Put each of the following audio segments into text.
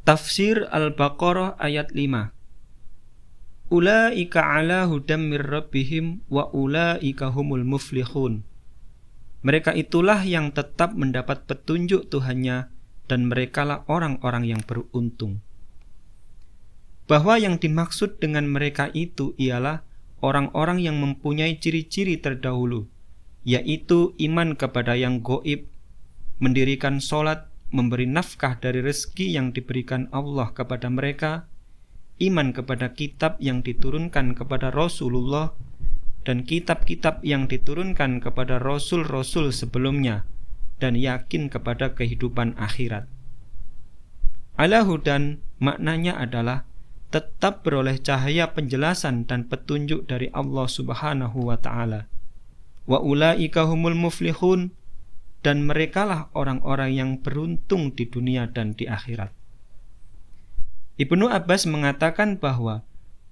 Tafsir Al-Baqarah ayat 5. Ulaika ala hudam mir rabbihim wa ulaika humul muflihun. Mereka itulah yang tetap mendapat petunjuk Tuhannya dan merekalah orang-orang yang beruntung. Bahwa yang dimaksud dengan mereka itu ialah orang-orang yang mempunyai ciri-ciri terdahulu, yaitu iman kepada yang gaib, mendirikan sholat, memberi nafkah dari rezeki yang diberikan Allah kepada mereka, iman kepada kitab yang diturunkan kepada Rasulullah dan kitab-kitab yang diturunkan kepada Rasul-Rasul sebelumnya, dan yakin kepada kehidupan akhirat. Ala hudan maknanya adalah tetap beroleh cahaya penjelasan dan petunjuk dari Allah Subhanahu wa ta'ala. Wa ulaika humul muflihun, dan merekalah orang-orang yang beruntung di dunia dan di akhirat. Ibnu Abbas mengatakan bahwa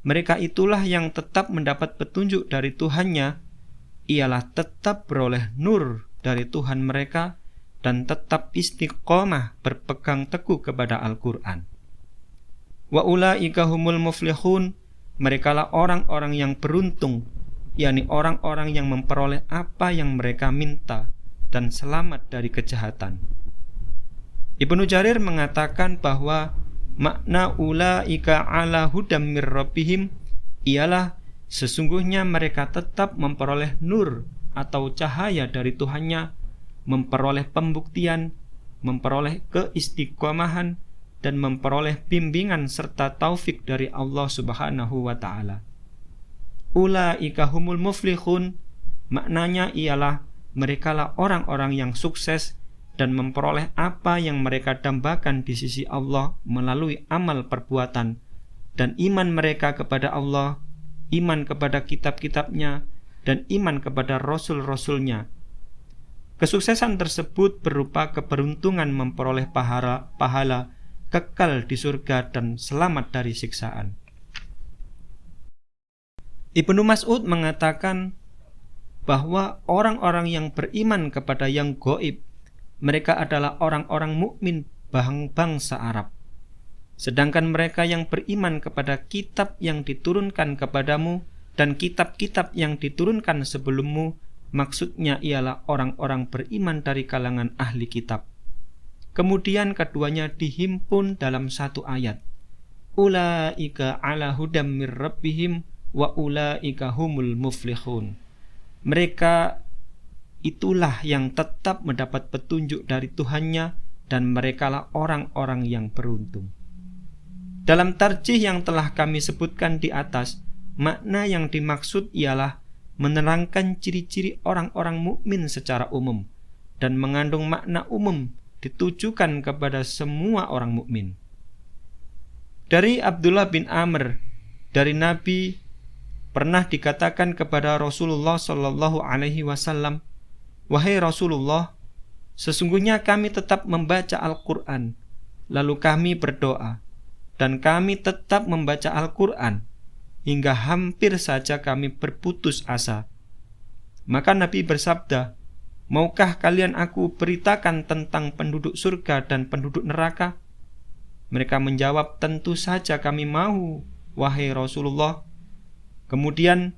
mereka itulah yang tetap mendapat petunjuk dari Tuhannya, ialah tetap beroleh nur dari Tuhan mereka dan tetap istiqomah berpegang teguh kepada Al-Quran. Wa ulaika humul muflihun, merekalah orang-orang yang beruntung, yakni orang-orang yang memperoleh apa yang mereka minta dan selamat dari kejahatan. Ibnu Jarir mengatakan bahwa makna ulaika ala hudam mir rabbihim ialah sesungguhnya mereka tetap memperoleh nur atau cahaya dari Tuhannya, memperoleh pembuktian, memperoleh keistiqomahan, dan memperoleh bimbingan serta taufik dari Allah Subhanahu wa ta'ala. Ulaika humul muflihun, maknanya ialah merekalah orang-orang yang sukses dan memperoleh apa yang mereka dambakan di sisi Allah melalui amal perbuatan dan iman mereka kepada Allah, iman kepada kitab-kitabnya, dan iman kepada rasul-rasulnya. Kesuksesan tersebut berupa keberuntungan memperoleh pahala kekal di surga dan selamat dari siksaan. Ibnu Mas'ud mengatakan bahwa orang-orang yang beriman kepada yang gaib, mereka adalah orang-orang mukmin bangsa Arab. Sedangkan mereka yang beriman kepada kitab yang diturunkan kepadamu dan kitab-kitab yang diturunkan sebelummu, maksudnya ialah orang-orang beriman dari kalangan ahli kitab. Kemudian keduanya dihimpun dalam satu ayat. Ulaika ala hudam mir rabbihim wa ulaika humul muflihun. Mereka itulah yang tetap mendapat petunjuk dari Tuhannya dan merekalah orang-orang yang beruntung. Dalam tarjih yang telah kami sebutkan di atas, makna yang dimaksud ialah menerangkan ciri-ciri orang-orang mukmin secara umum dan mengandung makna umum ditujukan kepada semua orang mukmin. Dari Abdullah bin Amr, dari Nabi pernah dikatakan kepada Rasulullah sallallahu alaihi wasallam, "Wahai Rasulullah, sesungguhnya kami tetap membaca Al-Quran, lalu kami berdoa, dan kami tetap membaca Al-Quran hingga hampir saja kami berputus asa." Maka Nabi bersabda, "Maukah kalian aku beritakan tentang penduduk surga dan penduduk neraka?" Mereka menjawab, "Tentu saja kami mau, wahai Rasulullah." Kemudian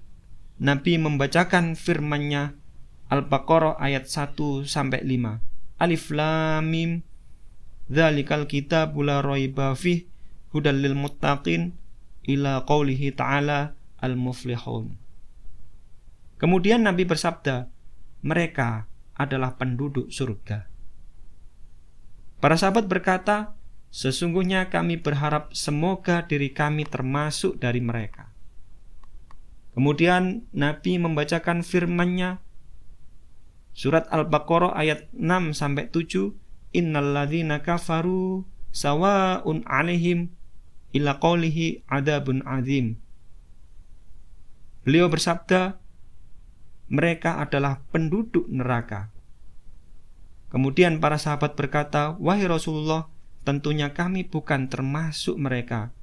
Nabi membacakan firman-Nya Al-Baqarah ayat 1-5. Alif Lam Mim, dzalikal kitabu la raiba fihi hudal lil muttaqin ila qaulihi ta'ala al-muflihun. Kemudian Nabi bersabda, mereka adalah penduduk surga. Para sahabat berkata, sesungguhnya kami berharap semoga diri kami termasuk dari mereka. Kemudian Nabi membacakan firman-Nya surat Al-Baqarah ayat 6-7, innal ladzina kafaru sawa'un 'alaihim ila qaulihi adzabun 'adzim. Beliau bersabda, mereka adalah penduduk neraka. Kemudian para sahabat berkata, wahai Rasulullah, tentunya kami bukan termasuk mereka.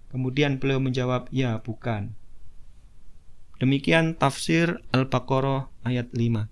Kemudian beliau menjawab, ya bukan. Demikian tafsir Al-Baqarah ayat 5.